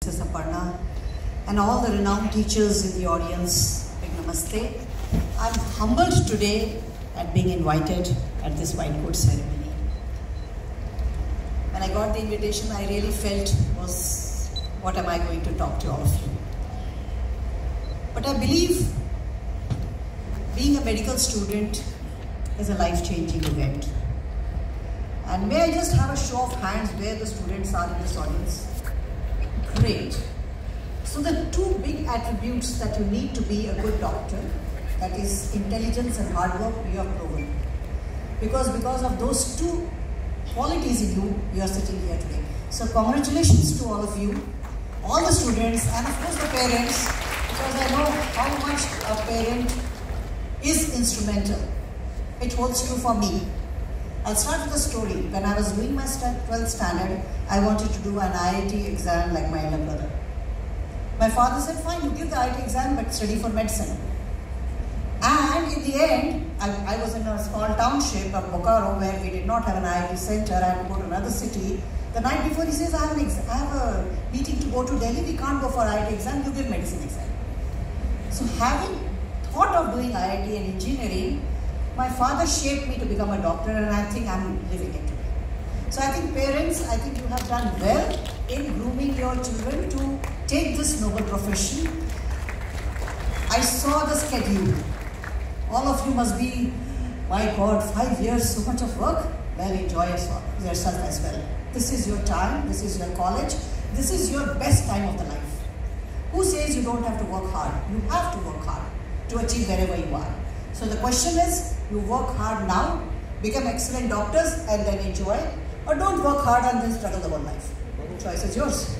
Mrs. Aparna, and all the renowned teachers in the audience, big namaste. I'm humbled today at being invited at this white coat ceremony. When I got the invitation, I really felt was, what am I going to talk to all of you? But I believe being a medical student is a life-changing event. And may I just have a show of hands where the students are in this audience? Great. So the two big attributes that you need to be a good doctor, that is intelligence and hard work, you have proven. Because of those two qualities in you, you are sitting here today. So congratulations to all of you, all the students, and of course the parents, because I know how much a parent is instrumental. It holds true for me. I'll start with a story. When I was doing my 12th standard, I wanted to do an IIT exam like my elder brother. My father said, fine, you give the IIT exam, but study for medicine. And in the end, I was in a small township of Bokaro where we did not have an IIT center. I had to go to another city. The night before, he says, I have a meeting to go to Delhi. We can't go for IIT exam. You give medicine exam. So having thought of doing IIT and engineering, my father shaped me to become a doctor, and I think I'm living it today. So I think parents, I think you have done well in grooming your children to take this noble profession. I saw the schedule. All of you must be, my God, 5 years, so much of work. Well, enjoy yourself as well. This is your time, this is your college, this is your best time of the life. Who says you don't have to work hard? You have to work hard to achieve wherever you are. So the question is, you work hard now, become excellent doctors, and then enjoy, or don't work hard and then struggle the whole life. The choice is yours.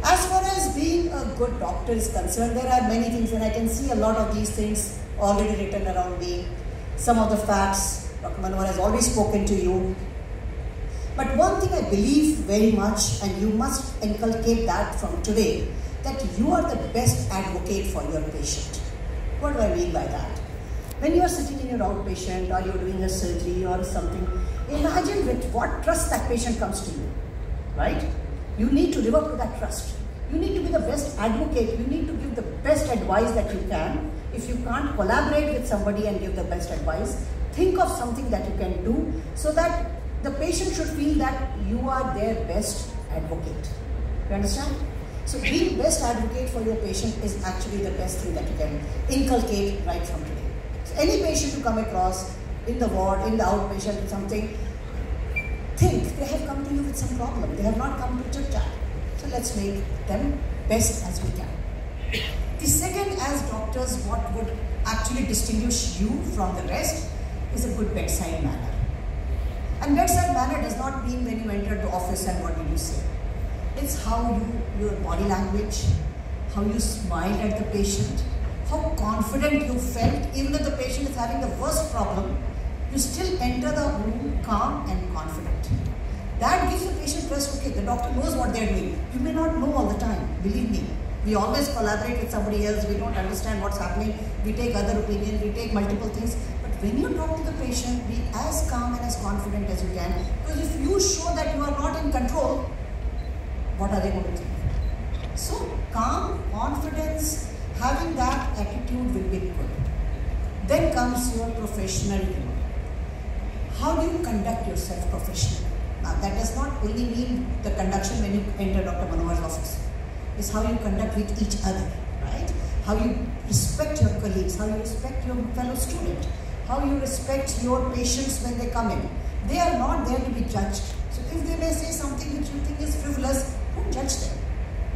As far as being a good doctor is concerned, there are many things, and I can see a lot of these things already written around me. Some of the facts, Dr. Manohar has already spoken to you. But one thing I believe very much, and you must inculcate that from today, that you are the best advocate for your patient. What do I mean by that? When you are sitting in your outpatient or you're doing a surgery or something, imagine with what trust that patient comes to you, right? You need to live up to that trust. You need to be the best advocate. You need to give the best advice that you can. If you can't collaborate with somebody and give the best advice, think of something that you can do so that the patient should feel that you are their best advocate. You understand? So being best advocate for your patient is actually the best thing that you can inculcate right from today. So any patient you come across in the ward, in the outpatient or something, think they have come to you with some problem. They have not come to chit chat. So let's make them best as we can. The second, as doctors, what would actually distinguish you from the rest is a good bedside manner. And bedside manner does not mean when you enter the office and what did you say. It's how your body language, how you smile at the patient, how confident you felt, even if the patient is having the worst problem, you still enter the room calm and confident. That gives the patient trust, okay, the doctor knows what they're doing. You may not know all the time, believe me. We always collaborate with somebody else, we don't understand what's happening, we take other opinions, we take multiple things. But when you talk to the patient, be as calm and as confident as you can. Because if you show that you are not in control, what are they going to think? So calm, confidence, having that attitude will be good. Then comes your professional humor. How do you conduct yourself professionally? Now that does not only mean the conduction when you enter Dr. Manohar's office. It's how you conduct with each other, right? How you respect your colleagues, how you respect your fellow student, how you respect your patients when they come in. They are not there to be judged. So if they may say something which you think is frivolous, don't judge them.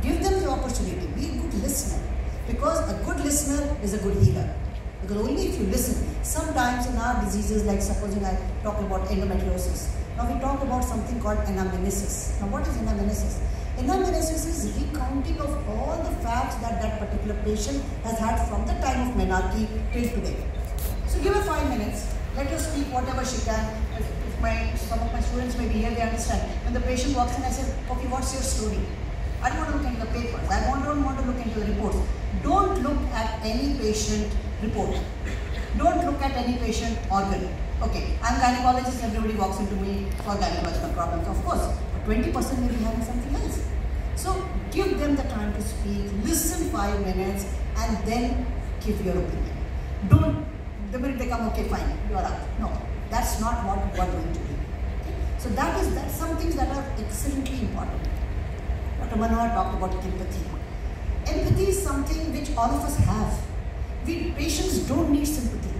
Give them the opportunity. Be a good listener. Because a good listener is a good healer. Because only if you listen. Sometimes in our diseases, like supposing I talk about endometriosis. Now we talk about something called anamnesis. Now what is anamnesis? Anamnesis is recounting of all the facts that that particular patient has had from the time of menarche till today. So give her 5 minutes. Let her speak whatever she can. Some of my students may be here, they understand. When the patient walks in, I say, okay, what's your story? I don't want to look into the papers. I don't want to look into the reports. Don't look at any patient report. Don't look at any patient organ. Okay, I'm gynecologist, everybody walks into me for gynecological problems, of course. But 20% may be having something else. So Give them the time to speak, listen 5 minutes, and then give your opinion. Don't, the minute they come, okay, fine, you are out. No, that's not what we are going to do. Okay? So that's some things that are excellently important. Dr. Manohar talked about empathy. Empathy is something which all of us have. We patients don't need sympathy.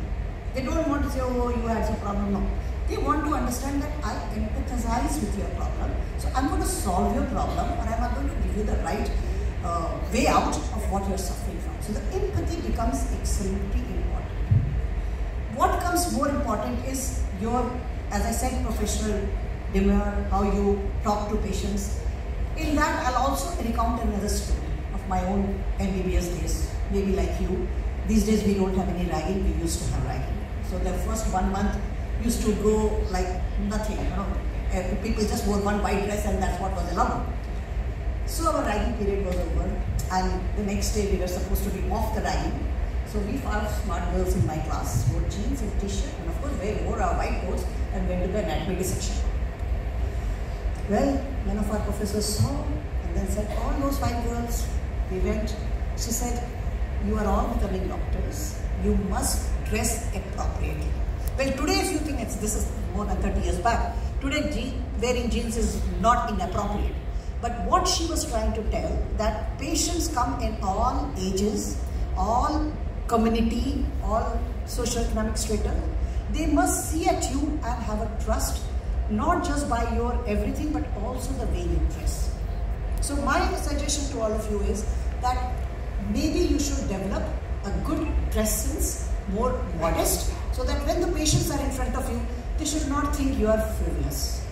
They don't want to say, oh, you had some problem. No. They want to understand that I empathize with your problem. So I'm going to solve your problem, or I'm going to give you the right way out of what you're suffering from. So the empathy becomes extremely important. What comes more important is your, as I said, professional demeanor, how you talk to patients. In that, I'll also recount another story of my own MBBS days, maybe like you. These days we don't have any ragging, we used to have ragging. So the first 1 month used to go like nothing, you know. People just wore one white dress and that's what was allowed. So our ragging period was over, and the next day we were supposed to be off the ragging. So we 5 smart girls in my class wore jeans and t-shirt, and of course we wore our white coats and went to the anatomy dissection. Well, one of our professors saw and then said, all those 5 girls, we went. She said, you are all becoming doctors. You must dress appropriately. Well, today if you think this is more than 30 years back, today wearing jeans is not inappropriate. But what she was trying to tell, that patients come in all ages, all community, all socio-economic strata. They must see at you and have a trust, not just by your everything, but also the way you dress. So my suggestion to all of you is that maybe you should develop a good dress sense, more modest, so that when the patients are in front of you, they should not think you are frivolous.